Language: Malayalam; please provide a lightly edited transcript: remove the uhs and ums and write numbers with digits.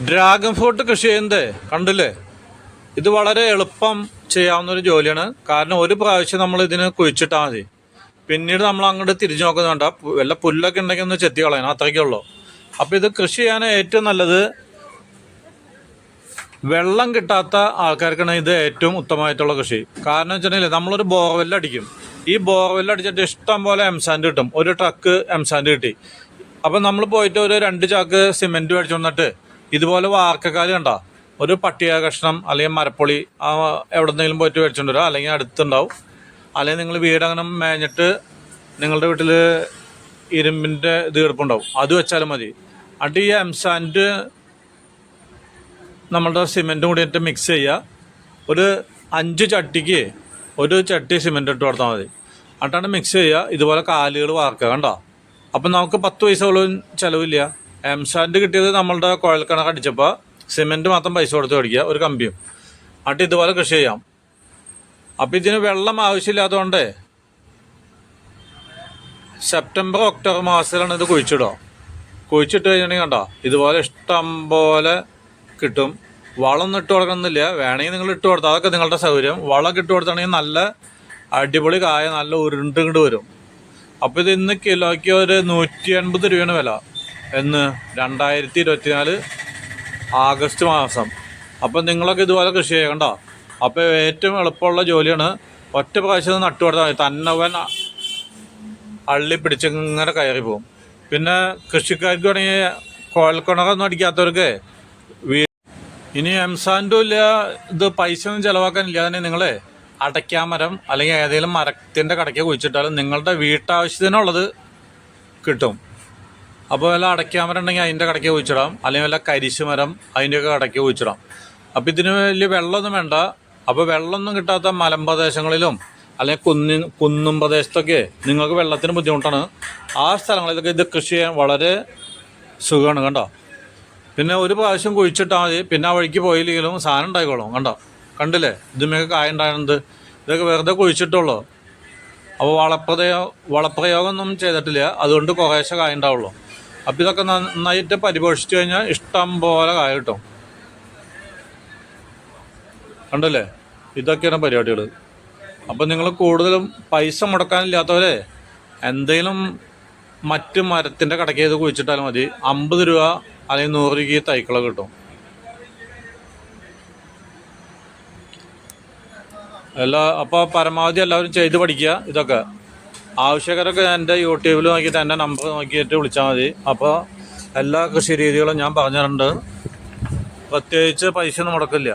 ഡ്രാഗൺ ഫ്രൂട്ട് കൃഷി ചെയ്യുന്നത് കണ്ടില്ലേ, ഇത് വളരെ എളുപ്പം ചെയ്യാവുന്ന ഒരു ജോലിയാണ്. കാരണം ഒരു പ്രാവശ്യം നമ്മൾ ഇതിന് കുഴിച്ചിട്ടാൽ മതി, പിന്നീട് നമ്മൾ അങ്ങോട്ട് തിരിഞ്ഞു നോക്കുന്നുണ്ട്. വല്ല പുല്ലൊക്കെ ഉണ്ടെങ്കിൽ ഒന്ന് ചെത്തി കളയണം, അത്രയ്ക്കേ ഉള്ളൂ. അപ്പോൾ ഇത് കൃഷി ചെയ്യാൻ ഏറ്റവും നല്ലത് വെള്ളം കിട്ടാത്ത ആൾക്കാർക്കാണ് ഇത് ഏറ്റവും ഉത്തമമായിട്ടുള്ള കൃഷി. കാരണം വെച്ചിട്ടുണ്ടെങ്കിൽ നമ്മളൊരു ബോർവെൽ അടിക്കും, ഈ ബോർവെൽ അടിച്ചിട്ട് ഇഷ്ടം പോലെ എംസാൻഡ് കിട്ടും. ഒരു ട്രക്ക് എംസാൻഡ് കിട്ടി. അപ്പം നമ്മൾ പോയിട്ട് ഒരു 2 ചാക്ക് സിമെൻറ്റ് മേടിച്ചു വന്നിട്ട് ഇതുപോലെ വാർക്കക്കാല് കണ്ട ഒരു പട്ടിക കഷ്ണം അല്ലെങ്കിൽ മരപ്പൊളി എവിടെന്നെങ്കിലും പോയിട്ട് മേടിച്ചുകൊണ്ട് വരാം, അല്ലെങ്കിൽ അടുത്തുണ്ടാവും. അല്ലെങ്കിൽ നിങ്ങൾ വീടങ്ങനെ മേഞ്ഞിട്ട് നിങ്ങളുടെ വീട്ടിൽ ഇരുമ്പിൻ്റെ ഇത് കിടപ്പുണ്ടാവും, അത് വെച്ചാലും മതി. എന്നിട്ട് ഈ എംസാൻഡ് നമ്മളുടെ സിമെൻറ്റും കൂടിയിട്ട് മിക്സ് ചെയ്യുക. ഒരു 5 ചട്ടിക്ക് ഒരു ചട്ടി സിമെൻറ്റ് ഇട്ട് കൊടുത്താൽ മതി. എന്നിട്ടാണ് മിക്സ് ചെയ്യുക. ഇതുപോലെ കാലുകൾ വാർക്കുക കണ്ടോ. അപ്പം നമുക്ക് 10 പൈസ പോലും ചിലവില്ല. എംസാൻഡ് കിട്ടിയത് നമ്മളുടെ കുഴൽക്കിണർ അടിച്ചപ്പോൾ സിമെൻറ്റ് മാത്രം പൈസ കൊടുത്ത് മേടിക്കുക, ഒരു കമ്പിയും. എന്നിട്ട് ഇതുപോലെ കൃഷി ചെയ്യാം. അപ്പം ഇതിന് വെള്ളം ആവശ്യമില്ലാത്തതുകൊണ്ട് സെപ്റ്റംബർ ഒക്ടോബർ മാസത്തിലാണ് ഇത് കുഴിച്ചിടുക. കുഴിച്ചിട്ട് കഴിഞ്ഞിട്ടുണ്ടെങ്കിൽ കണ്ടോ ഇതുപോലെ ഇഷ്ടം പോലെ കിട്ടും. വളമൊന്നും ഇട്ട് കൊടുക്കണമെന്നില്ല, വേണമെങ്കിൽ നിങ്ങൾ ഇട്ട് കൊടുത്താൽ അതൊക്കെ നിങ്ങളുടെ സൗകര്യം. വളമൊക്കെ ഇട്ട് കൊടുത്താണെങ്കിൽ നല്ല അടിപൊളി കായ നല്ല ഉരുണ്ടിങ്ങോട്ട് വരും. അപ്പോൾ ഇത് ഇന്ന് കിലോയ്ക്ക് ഒരു 180 രൂപയാണ് വില, എന്ന് 2024 ആഗസ്റ്റ് മാസം. അപ്പം നിങ്ങളൊക്കെ ഇതുപോലെ കൃഷി ചെയ്യണ്ട. അപ്പോൾ ഏറ്റവും എളുപ്പമുള്ള ജോലിയാണ്. ഒറ്റ പ്രാവശ്യം നട്ടു കൊടുത്താൽ മതി, തന്നവൻ അള്ളി പിടിച്ചിങ്ങനെ കയറി പോകും. പിന്നെ കൃഷിക്കാർക്ക് വേണമെങ്കിൽ കുഴൽക്കിണറൊന്നും അടിക്കാത്തവർക്ക് ഇനി എംസാൻഡും ഇല്ല, ഇത് പൈസ ഒന്നും ചിലവാക്കാനില്ല. തന്നെ നിങ്ങൾ അടയ്ക്കാമരം അല്ലെങ്കിൽ ഏതെങ്കിലും മരത്തിൻ്റെ കടയ്ക്ക് കുഴിച്ചിട്ടാലും നിങ്ങളുടെ വീട്ടാവശ്യത്തിനുള്ളത് കിട്ടും. അപ്പോൾ വല്ല അടയ്ക്കാമരം ഉണ്ടെങ്കിൽ അതിൻ്റെ കടയ്ക്ക് കുഴിച്ചിടാം, അല്ലെങ്കിൽ വല്ല കരിശ് മരം അതിൻ്റെയൊക്കെ കടയ്ക്ക് കുഴിച്ചിടാം. അപ്പോൾ ഇതിന് വലിയ വെള്ളമൊന്നും വേണ്ട. അപ്പോൾ വെള്ളമൊന്നും കിട്ടാത്ത മലമ്പ്രദേശങ്ങളിലും അല്ലെങ്കിൽ കുന്നും പ്രദേശത്തൊക്കെ നിങ്ങൾക്ക് വെള്ളത്തിന് ബുദ്ധിമുട്ടാണ്. ആ സ്ഥലങ്ങളിലൊക്കെ ഇത് കൃഷി ചെയ്യാൻ വളരെ സുഖമാണ് കണ്ടോ. പിന്നെ ഒരു പ്രാവശ്യം കുഴിച്ചിട്ടാൽ മതി, പിന്നെ ആ വഴിക്ക് പോയില്ലെങ്കിലും സാധനം ഉണ്ടായിക്കോളും കണ്ടോ. കണ്ടില്ലേ ഇതുമൊക്കെ കായ ഉണ്ടാകുന്നത്, ഇതൊക്കെ വെറുതെ കുഴിച്ചിട്ടുള്ളൂ. അപ്പോൾ വളപ്രയോഗമൊന്നും ചെയ്തിട്ടില്ല, അതുകൊണ്ട് കുറേശ്ശെ കായ ഉണ്ടാവുള്ളൂ. അപ്പോൾ ഇതൊക്കെ നന്നായിട്ട് പരിപോഷിച്ച് കഴിഞ്ഞാൽ ഇഷ്ടം പോലെ കായ കിട്ടും. കണ്ടല്ലേ, ഇതൊക്കെയാണ് പരിപാടികൾ. അപ്പം നിങ്ങൾ കൂടുതലും പൈസ മുടക്കാനില്ലാത്തവരെ എന്തെങ്കിലും മറ്റ് മരത്തിൻ്റെ കടയ്ക്ക് ചെയ്ത് കുഴിച്ചിട്ടാലും മതി. 50 രൂപ അല്ലെങ്കിൽ 100 രൂപയ്ക്ക് തൈക്കളൊക്കെ കിട്ടും. അപ്പോൾ പരമാവധി എല്ലാവരും ചെയ്ത് പഠിക്കുക. ഇതൊക്കെ ആവശ്യക്കാരൊക്കെ എൻ്റെ യൂട്യൂബിൽ നോക്കിയിട്ട് എൻ്റെ നമ്പർ നോക്കിയിട്ട് വിളിച്ചാൽ മതി. അപ്പോൾ എല്ലാ കൃഷി രീതികളും ഞാൻ പറഞ്ഞിട്ടുണ്ട്. പ്രത്യേകിച്ച് പൈസ ഒന്നും മുടക്കില്ല.